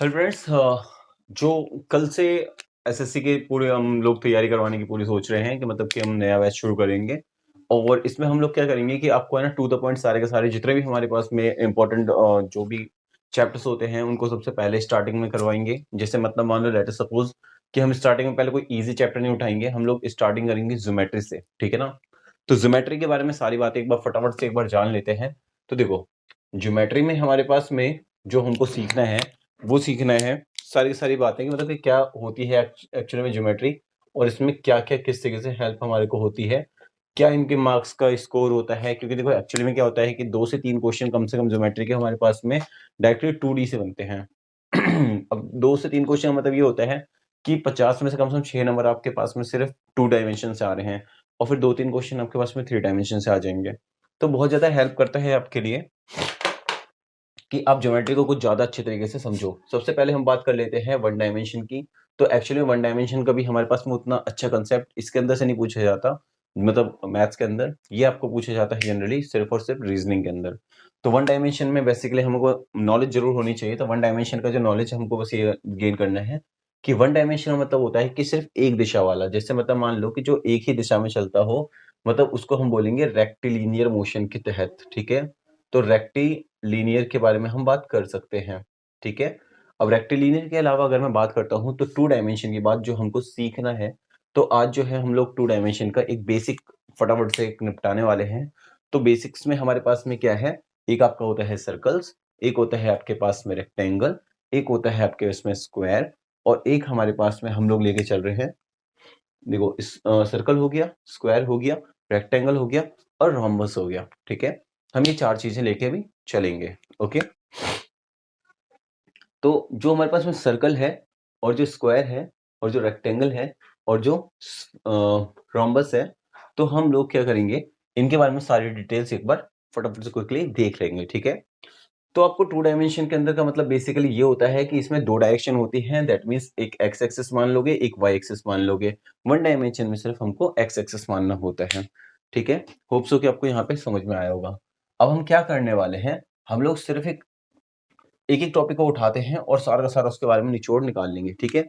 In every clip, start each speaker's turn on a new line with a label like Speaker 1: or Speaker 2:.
Speaker 1: Hello friends, जो कल से एसएससी के पूरे हम लोग तैयारी करवाने की पूरी सोच रहे हैं कि मतलब कि हम नया बैच शुरू करेंगे। और इसमें हम लोग क्या करेंगे कि आपको है ना टू द पॉइंट सारे के सारे जितने भी हमारे पास में इम्पोर्टेंट जो भी चैप्टर्स होते हैं उनको सबसे पहले स्टार्टिंग में करवाएंगे। जैसे मतलब मान लो लेट अस सपोज कि हम स्टार्टिंग में पहले कोई इजी चैप्टर नहीं उठाएंगे, हम लोग स्टार्टिंग करेंगे ज्योमेट्री से, ठीक है ना। तो ज्योमेट्री के बारे में सारी बातें एक बार फटाफट से एक बार जान लेते हैं। तो देखो, ज्योमेट्री में हमारे पास में जो हमको सीखना है वो सीखना है सारी की सारी बातें कि मतलब कि क्या होती है एक्चुअली में ज्योमेट्री, और इसमें क्या क्या किस तरीके से हेल्प हमारे को होती है, क्या इनके मार्क्स का स्कोर होता है। क्योंकि देखो एक्चुअली में क्या होता है कि 2 से 3 क्वेश्चन कम से कम ज्योमेट्री के हमारे पास में डायरेक्टली 2D से बनते हैं। अब 2 से 3 क्वेश्चन मतलब ये होता है कि 50 में से कम 6 नंबर आपके पास में सिर्फ 2 डायमेंशन से आ रहे हैं, और फिर 2-3 क्वेश्चन आपके पास में 3 डायमेंशन से आ जाएंगे। तो बहुत ज्यादा हेल्प करता है आपके लिए कि आप ज्योमेट्री को कुछ ज्यादा अच्छे तरीके से समझो। सबसे पहले हम बात कर लेते हैं वन डायमेंशन की। तो एक्चुअली वन डायमेंशन का भी हमारे पास में उतना अच्छा कंसेप्ट इसके अंदर से नहीं पूछा जाता, मतलब मैथ्स के अंदर ये आपको पूछा जाता है जनरली सिर्फ और सिर्फ रीजनिंग के अंदर। तो वन डायमेंशन में बेसिकली हमको नॉलेज जरूर होनी चाहिए। तो वन डायमेंशन का जो नॉलेज हमको बस ये गेन करना है कि वन डायमेंशन मतलब होता है कि सिर्फ एक दिशा वाला, जैसे मतलब मान लो कि जो एक ही दिशा में चलता हो, मतलब उसको हम बोलेंगे रेक्टिलिनियर मोशन के तहत, ठीक है। तो रेक्टिलिनियर के बारे में हम बात कर सकते हैं, ठीक है। अब रेक्टिलिनियर के अलावा अगर मैं बात करता हूं तो टू डायमेंशन की बात जो हमको सीखना है, तो आज जो है हम लोग टू डायमेंशन का एक बेसिक फटाफट से एक निपटाने वाले हैं। तो बेसिक्स में हमारे पास में क्या है, एक आपका होता है सर्कल्स, एक होता है आपके पास में रेक्टेंगल, एक होता है आपके इसमें स्क्वायर, और एक हमारे पास में हम लोग लेके चल रहे हैं, देखो इस सर्कल हो गया, स्क्वायर हो गया, रेक्टेंगल हो गया और रोम्बस हो गया, ठीक है। हम ये 4 चीजें लेके भी चलेंगे, ओके। तो जो हमारे पास में सर्कल है और जो स्क्वायर है और जो रेक्टेंगल है और जो रोम्बस है, तो हम लोग क्या करेंगे, इनके बारे में सारी डिटेल्स एक बार फटाफट से क्विकली देख लेंगे, ठीक है। तो आपको टू डायमेंशन के अंदर का मतलब बेसिकली ये होता है कि इसमें 2 डायरेक्शन होती हैं, दैट मीन्स एक एक्स एक्सिस मान लोगे, एक वाई एक्सिस मान लोगे। वन डायमेंशन में सिर्फ हमको एक्स एक्सिस मानना होता है, ठीक है। होप सो कि आपको यहाँ पे समझ में आया होगा। अब हम क्या करने वाले हैं, हम लोग सिर्फ एक एक टॉपिक को उठाते हैं और सारा का सारा उसके बारे में निचोड़ निकाल लेंगे, ठीक है।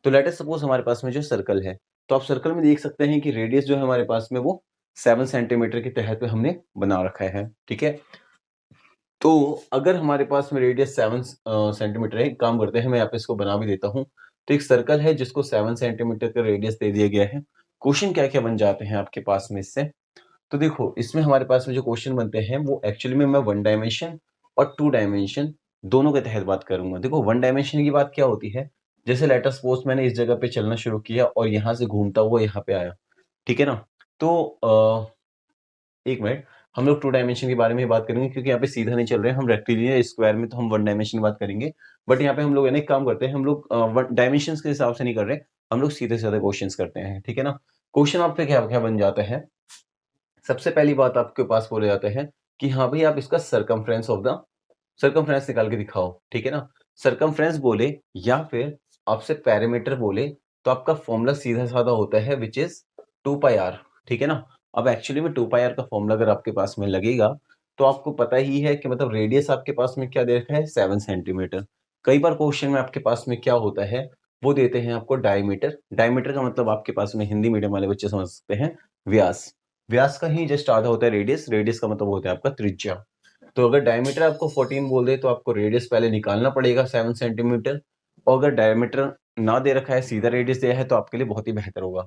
Speaker 1: तो लेट अस सपोज हमारे पास में जो सर्कल है, तो आप सर्कल में देख सकते हैं कि रेडियस जो है हमारे पास में वो 7 सेंटीमीटर के तहत में हमने बना रखा है, ठीक है। तो अगर हमारे पास में रेडियस 7 सेंटीमीटर है, एक काम करते हैं मैं यहाँ पे इसको बना भी देता हूँ। तो एक सर्कल है जिसको 7 सेंटीमीटर का रेडियस दे दिया गया है। क्वेश्चन क्या क्या बन जाते हैं आपके पास में इससे, तो देखो इसमें हमारे पास में जो क्वेश्चन बनते हैं वो एक्चुअली में मैं वन डायमेंशन और टू डायमेंशन दोनों के तहत बात करूंगा। देखो वन डायमेंशन की बात क्या होती है, जैसे लेट अस सपोज मैंने इस जगह पे चलना शुरू किया और यहाँ से घूमता हुआ यहाँ पे आया, ठीक है ना। तो एक मिनट, हम लोग टू डायमेंशन के बारे में ही बात करेंगे क्योंकि यहाँ पे सीधा नहीं चल रहे हैं हम, रेक्टिलिनियर स्क्वायर में तो हम वन डायमेंशन की बात करेंगे। बट यहाँ पे हम लोग है ना एक काम करते हैं, हम लोग वन डायमेंशन के हिसाब से नहीं कर रहे, हम लोग सीधे सीधे क्वेश्चंस करते हैं, ठीक है ना। क्वेश्चन आप पे क्या क्या बन जाता है, सबसे पहली बात आपके पास बोले जाते हैं कि हाँ भाई आप इसका सरकमफ्रेंस ऑफ द सर्कमफ्रेंस निकाल के दिखाओ, ठीक है ना। सर्कमफ्रेंस बोले या फिर आपसे पैरामीटर बोले, तो आपका फॉर्मूला सीधा साधा होता है विच इज 2πr, ठीक है ना। अब एक्चुअली में 2πr का फॉर्मूला अगर आपके पास में लगेगा तो आपको पता ही है कि मतलब रेडियस आपके पास में क्या दे रखा है, 7 सेंटीमीटर। कई बार क्वेश्चन में आपके पास में क्या होता है, वो देते हैं आपको डायमीटर। डायमीटर का मतलब आपके पास में हिंदी मीडियम वाले बच्चे समझ सकते हैं, व्यास। व्यास का ही जस्ट आधा होता है रेडियस, रेडियस का मतलब होता है आपका त्रिज्या। तो अगर डायमीटर आपको 14 बोल दे तो आपको रेडियस पहले निकालना पड़ेगा 7 सेंटीमीटर, और अगर डायमीटर ना दे रखा है, सीधा रेडियस दिया है, तो आपके लिए बहुत ही बेहतर होगा।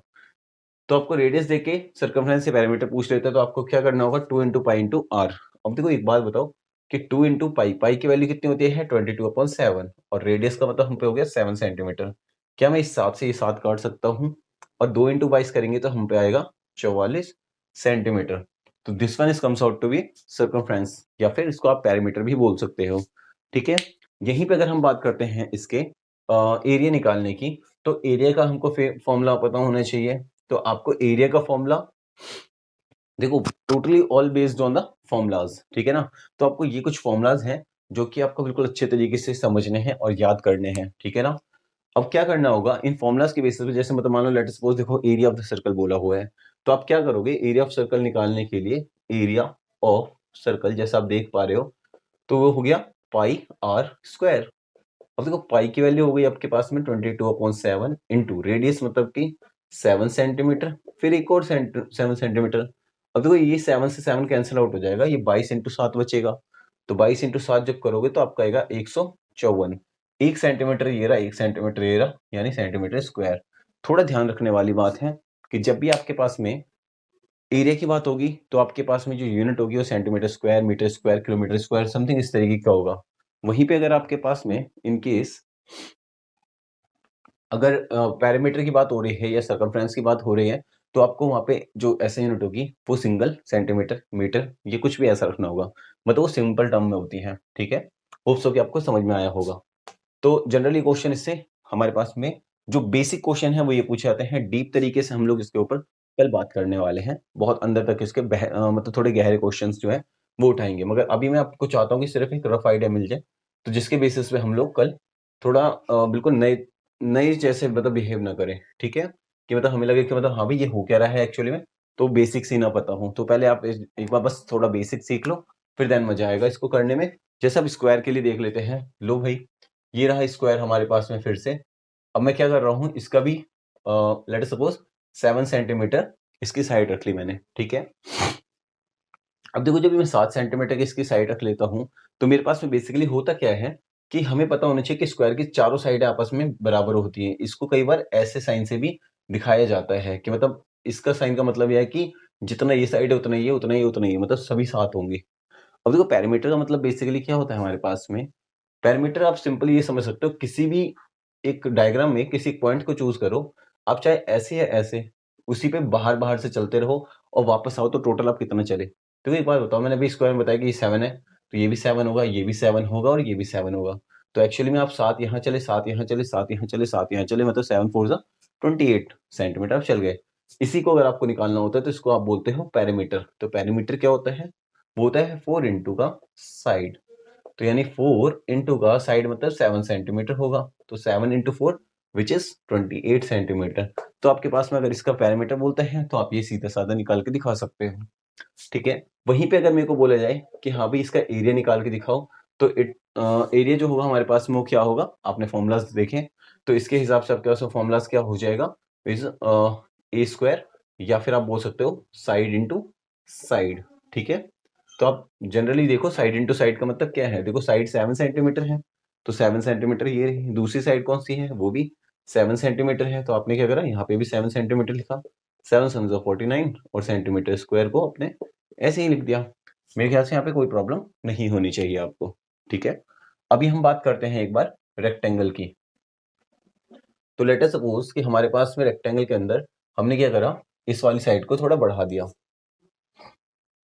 Speaker 1: तो आपको रेडियस देके सर्कमफ्रेंस से पैरामीटर पूछ लेते हैं, तो आपको क्या करना होगा, 2 इंटू पाई इंटू आर। अब देखो एक बात बताओ कि 2 इंटू पाई, पाई की वैल्यू कितनी होती है 22/7, और रेडियस का मतलब हम पे हो गया 7 सेंटीमीटर। क्या मैं इस 7 से ये 7 काट सकता हूँ, और 2 इंटू 22 करेंगे तो हम पे आएगा 44 सेंटीमीटर। तो this one is comes out to be circumference, या फिर इसको आप पैरामीटर भी बोल सकते हो, ठीक है। यहीं पे अगर हम बात करते हैं इसके एरिया निकालने की, तो एरिया का हमको फॉर्मूला पता होना चाहिए। तो आपको एरिया का फॉर्मूला देखो totally all based on the formulas, ठीक है ना। तो आपको ये कुछ फॉर्मूलाज हैं जो कि आपको बिल्कुल अच्छे तरीके से समझने हैं और याद करने हैं, ठीक है ना। अब क्या करना होगा इन फॉर्मूलाज के बेसिस पे, जैसे मतलब मान लो लेट सपोज देखो एरिया ऑफ द सर्कल बोला हुआ है, तो आप क्या करोगे, एरिया ऑफ सर्कल निकालने के लिए एरिया ऑफ सर्कल जैसा आप देख पा रहे हो, तो वो हो गया पाई आर स्क्वायर, अब देखो पाई की वैल्यू हो गई आपके पास में 22/7 इंटू रेडियस मतलब कि 7 सेंटीमीटर, फिर एक और 7 सेंटीमीटर। अब देखो ये 7 से 7 कैंसिल आउट हो जाएगा, ये 22 इंटू 7 बचेगा। तो 22 इंटू 7 जब करोगे तो आपका आएगा 154। 1 सेंटीमीटर ये रहा, 1 सेंटीमीटर ये रहा, यानी सेंटीमीटर स्क्वायर। थोड़ा ध्यान रखने वाली बात है कि जब भी आपके पास में एरिया की बात होगी तो आपके पास में जो यूनिट होगी वो centimetre square, metre square, kilometre square, something इस तरीके का होगा। वहीं पे अगर आपके पास में इन केस अगर पैरामीटर की बात हो रही है या सर्कमफ्रेंस की बात हो रही है, तो आपको वहाँ पे जो ऐसे यूनिट होगी वो सिंगल, सेंटीमीटर, मीटर, ये कुछ भी ऐसा रखना होगा। मतलब वो सिंपल टर्म में होती है, ठीक है। होप्स सो कि आपको समझ में आया होगा। तो जनरली क्वेश्चन इससे हमारे पास में जो बेसिक क्वेश्चन है वो ये पूछे जाते हैं। डीप तरीके से हम लोग इसके ऊपर कल बात करने वाले हैं, बहुत अंदर तक इसके मतलब थोड़े गहरे क्वेश्चंस जो है वो उठाएंगे। मगर अभी मैं आपको चाहता हूँ कि सिर्फ एक रफ आइडिया मिल जाए, तो जिसके बेसिस पे हम लोग कल थोड़ा बिल्कुल नए नए जैसे मतलब बिहेव ना करें, ठीक है। कि मतलब हमें लगे कि मतलब हाँ भाई ये हो क्या रहा है एक्चुअली में, तो बेसिक्स ही ना पता हो। तो पहले आप एक बार बस थोड़ा बेसिक सीख लो, फिर देन मजा आएगा इसको करने में। जैसे अब स्क्वायर के लिए देख लेते हैं। लो भाई, ये रहा स्क्वायर हमारे पास में फिर से। अब मैं क्या कर रहा हूँ, इसका भी लेट सपोज 7 सेंटीमीटर इसकी साइड रख ली मैंने, ठीक है। अब देखो जब भी मैं 7 सेंटीमीटर की इसकी साइड रख लेता हूँ, तो मेरे पास में बेसिकली होता क्या है कि हमें पता होना चाहिए कि स्क्वायर की चारों साइडें आपस में बराबर होती हैं। इसको कई बार ऐसे साइन से भी दिखाया जाता है कि मतलब इसका साइन का मतलब यह है कि जितना ये साइड है उतना ये, उतना ये, उतना ये, मतलब सभी साथ होंगे। अब देखो पैरामीटर का मतलब बेसिकली क्या होता है हमारे पास में। पैरामीटर आप सिंपली ये समझ सकते हो, किसी भी एक डायग्राम में किसी पॉइंट को चूज करो, आप चाहे ऐसे या ऐसे उसी पे बाहर बाहर से चलते रहो और वापस आओ, तो टोटल आप कितना चले। तो एक बात बताओ, मैंने अभी स्क्वायर में बताया कि ये 7 है, तो ये भी 7 होगा, ये भी 7 होगा और ये भी 7 होगा। तो एक्चुअली में आप 7 यहाँ चले, 7 यहाँ चले, 7 यहाँ चले, 7 यहाँ चले, मतलब 7 4 जा 28 सेंटीमीटर आप चल गए। इसी को अगर आपको निकालना होता है तो इसको आप बोलते हो पैरामीटर। तो पैरामीटर क्या होता है, वो होता है 4 इंटू का साइड। तो यानी 4 इंटू का साइड मतलब 7 सेंटीमीटर होगा। तो 7 इंटू 4 विच इज 28 सेंटीमीटर। तो आपके पास में अगर इसका पैरामीटर बोलते हैं तो आप ये सीधा साधा निकाल के दिखा सकते हो, ठीक है। वहीं पे अगर मेरे को बोला जाए कि हाँ भाई इसका एरिया निकाल के दिखाओ, तो एरिया जो होगा हमारे पास में वो क्या होगा, आपने फॉर्मूलाज देखें तो इसके हिसाब से आपके पास फॉर्मूलाज क्या हो जाएगा, इज ए स्क्वायर, या फिर आप बोल सकते हो साइड इंटू साइड, ठीक है। तो आप जनरली देखो साइड इंटू साइड का मतलब क्या है। देखो साइड 7 सेंटीमीटर है, तो 7 सेंटीमीटर ये रही। दूसरी साइड कौन सी है, वो भी 7 सेंटीमीटर है। तो आपने क्या करा, यहाँ पे भी 7 सेंटीमीटर लिखा। 7 7 49 और सेंटीमीटर स्क्वायर को आपने ऐसे ही लिख दिया। मेरे ख्याल से यहाँ पे कोई प्रॉब्लम नहीं होनी चाहिए आपको, ठीक है। अभी हम बात करते हैं एक बार रेक्टेंगल की। तो लेट अस सपोज कि हमारे पास में रेक्टेंगल के अंदर हमने क्या करा, इस वाली साइड को थोड़ा बढ़ा दिया।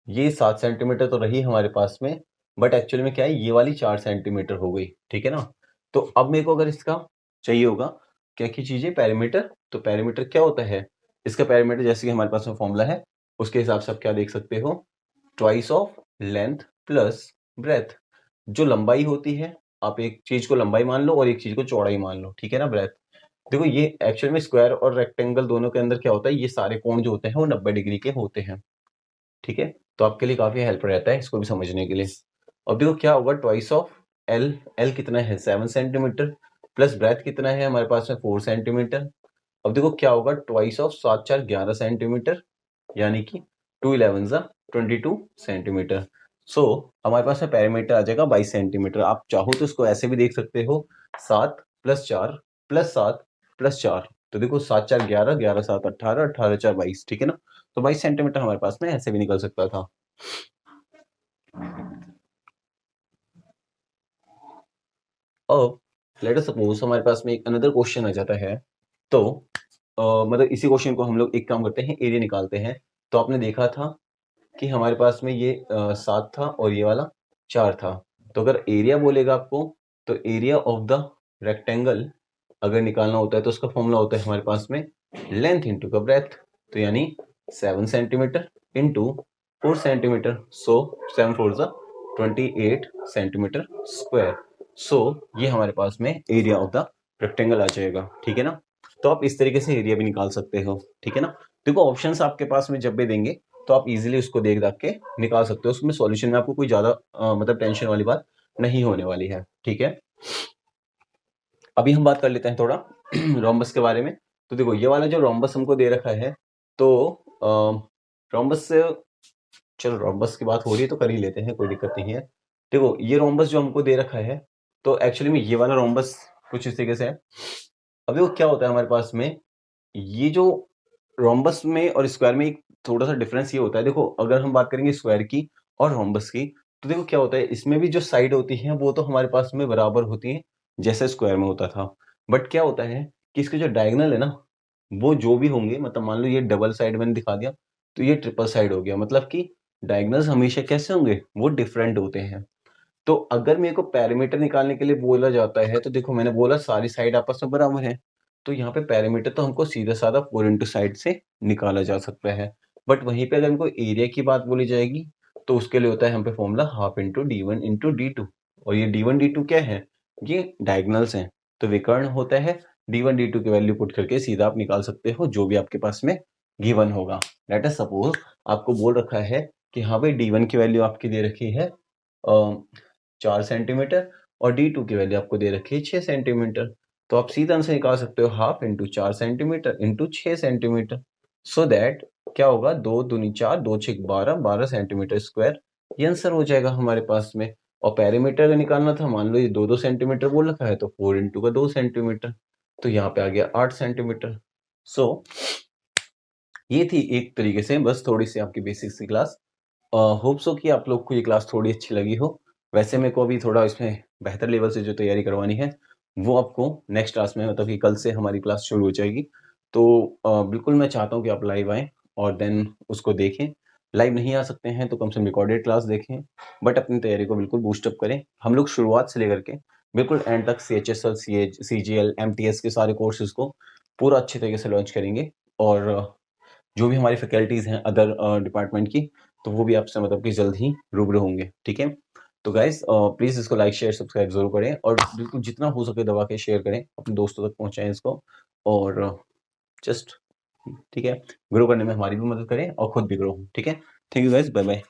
Speaker 1: ये 7 सेंटीमीटर तो रही हमारे पास में, बट एक्चुअली में क्या है, ये वाली 4 सेंटीमीटर हो गई, ठीक है ना। तो अब मेरे को अगर इसका चाहिए होगा क्या की चीजें, पैरामीटर। तो पैरामीटर क्या होता है, इसका पैरामीटर जैसे कि हमारे पास में फॉर्मूला है उसके हिसाब से आप क्या देख सकते हो, twice of length plus breadth. जो लंबाई होती है, आप एक चीज को लंबाई मान लो और एक चीज को चौड़ाई मान लो, ठीक है ना। ब्रेथ, देखो ये एक्चुअल में स्क्वायर और रेक्टेंगल दोनों के अंदर क्या होता है, ये सारे कोण जो होते हैं वो 90 डिग्री के होते हैं, ठीक है। तो आपके लिए काफी हेल्प रहता है इसको भी समझने के लिए। अब देखो क्या होगा, ट्वाइस ऑफ एल। एल कितना है, 7 सेंटीमीटर, प्लस ब्रेथ कितना है हमारे पास में 4 सेंटीमीटर। अब देखो क्या होगा, ट्वाइस ऑफ 7 4 11 सेंटीमीटर, यानी कि 2 11 जा 22 सेंटीमीटर। सो हमारे पास में पैरामीटर आ जाएगा 22 सेंटीमीटर। आप चाहो तो इसको ऐसे भी देख सकते हो, 7 + 4 + 7 + 4। तो देखो 7 4 11, 11 7 18, 18 4 22, ठीक है ना। तो 22 सेंटीमीटर हमारे पास में ऐसे भी निकल सकता था। अब लेट अस सपोज हमारे पास में एक अनदर क्वेश्चन आ जाता है। तो मतलब इसी क्वेश्चन को हम लोग एक काम करते हैं, एरिया निकालते हैं। तो आपने देखा था कि हमारे पास में ये 7 था और ये वाला 4 था। तो अगर एरिया बोलेगा आपको, तो एरिया ऑफ द रेक्टेंगल अगर निकालना होता है तो उसका फॉर्मूला होता है हमारे पास में लेंथ इंटू का ब्रेथ। तो यानी 7 सेंटीमीटर इंटू 4 सेंटीमीटर। सो 7 4 जा 28 सेंटीमीटर स्क्वायर। सो ये हमारे पास में एरिया ऑफ द रेक्टेंगल आ जाएगा, ठीक है ना। तो आप इस तरीके से एरिया भी निकाल सकते हो, ठीक है ना। देखो ऑप्शंस आपके पास में जब भी देंगे तो आप इजीली उसको देख दाख के निकाल सकते हो। उसमें सॉल्यूशन में आपको कोई ज्यादा मतलब टेंशन वाली बात नहीं होने वाली है, ठीक है। अभी हम बात कर लेते हैं थोड़ा रोम्बस के बारे में। तो देखो ये वाला जो रोम्बस हमको दे रखा है, तो रोम्बस से, चलो रोम्बस की बात हो रही है तो कर ही लेते हैं, कोई दिक्कत नहीं है। देखो ये रोम्बस जो हमको दे रखा है, तो एक्चुअली में ये वाला रोम्बस कुछ इस तरीके से है। अभी वो क्या होता है हमारे पास में, ये जो रोम्बस में और स्क्वायर में एक थोड़ा सा डिफरेंस ये होता है। देखो अगर हम बात करेंगे स्क्वायर की और रोम्बस की, तो देखो क्या होता है, इसमें भी जो साइड होती है वो तो हमारे पास में बराबर होती है जैसे स्क्वायर में होता था। बट क्या होता है कि इसके जो डायगोनल है ना, वो जो भी होंगे, मतलब मान लो ये डबल साइड मैंने दिखा दिया, तो ये ट्रिपल साइड हो गया, मतलब कि डायगोनल्स हमेशा कैसे होंगे, वो डिफरेंट होते हैं। तो अगर मेरे को पैरामीटर निकालने के लिए बोला जाता है, तो देखो मैंने बोला सारी साइड आपस में बराबर है, तो यहाँ पे पैरामीटर तो हमको सीधा साधा 4 इंटू साइड से निकाला जा सकता है। बट वहीं पे अगर हमको एरिया की बात बोली जाएगी, तो उसके लिए होता है हम पे formula half into D1 into D2। और ये D1 D2 क्या है, ये डायगोनल्स हैं, तो विकर्ण होता है। D1 D2 की वैल्यू पुट करके सीधा आप निकाल सकते हो जो भी आपके पास में गिवन होगा। लेट अस सपोज आपको बोल रखा है कि हाँ भाई D1 की वैल्यू आपकी दे रखी है 4 सेंटीमीटर और D2 की वैल्यू आपको दे रखी है 6 सेंटीमीटर। तो आप सीधा आंसर निकाल सकते हो half into 4 centimetre into 6 centimetre. So that क्या होगा, 2 दूनी 4, 2 6 12, 12 सेंटीमीटर स्क्वायर, ये आंसर हो जाएगा हमारे पास में। और पैरामीटर अगर निकालना था, मान लो ये 2 2 सेंटीमीटर बोल रखा है, तो 4 इंटू का 2 सेंटीमीटर, तो यहाँ पे आ गया 8 सेंटीमीटर। सो ये थी एक तरीके से बस थोड़ी सी आपकी बेसिक्स की क्लास। होप सो कि आप लोग को ये क्लास थोड़ी अच्छी लगी हो। वैसे मेरे को अभी थोड़ा इसमें बेहतर लेवल से जो तैयारी करवानी है, वो आपको नेक्स्ट क्लास में, मतलब कि कल से हमारी क्लास शुरू हो जाएगी। तो बिल्कुल मैं चाहता हूँ कि आप लाइव आएँ और देन उसको देखें। लाइव नहीं आ सकते हैं तो कम से कम रिकॉर्डेड क्लास देखें, बट अपनी तैयारी को बिल्कुल बूस्ट अप करें। हम लोग शुरुआत से लेकर के बिल्कुल एंड तक CHSL, CGL, MTS के सारे कोर्सेज़ को पूरा अच्छे तरीके से लॉन्च करेंगे। और जो भी हमारी फैकल्टीज़ हैं अदर डिपार्टमेंट की, तो वो भी आपसे मतलब कि जल्द ही रूबरू होंगे, ठीक है? तो गाइज़ प्लीज़ इसको लाइक, शेयर, सब्सक्राइब ज़रूर करें और बिल्कुल जितना हो सके दबा के शेयर करें, अपने दोस्तों तक पहुँचाएँ इसको। और जस्ट ठीक है, ग्रो करने में हमारी भी मदद करें और खुद भी ग्रो हों, ठीक है? Thank you guys, bye-bye.